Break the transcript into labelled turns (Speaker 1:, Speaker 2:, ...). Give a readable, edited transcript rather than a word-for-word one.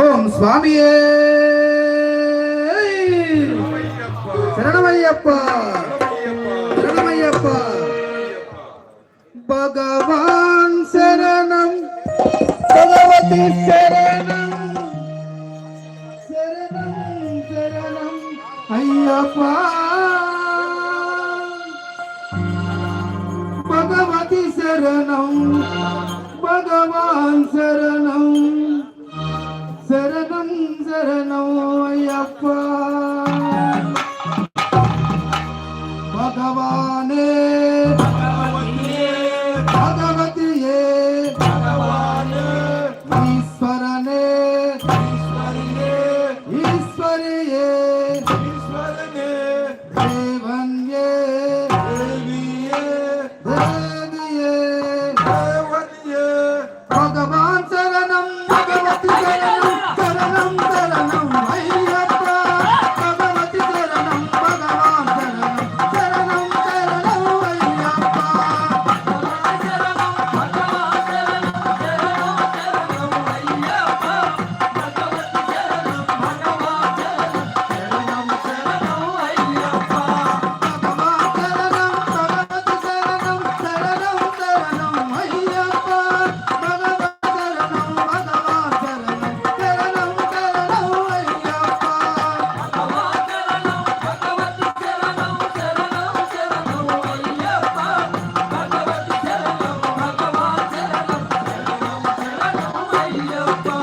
Speaker 1: ఓం స్వామియే శరణమయ్యప్ప శరణమయ్యప్ప. భగవాన్ శరణం భగవతి శరణం శరణం శరణం అయ్యప్ప. భగవతి శరణం భగవాన్ శరణం శరణం శరణం అయ్యప్ప. భగవానే భగవతియే ఈశ్వరనే ఈశ్వరియే దేవన్యే దేవియే భగవాన్ శరణం భగవతి శరణం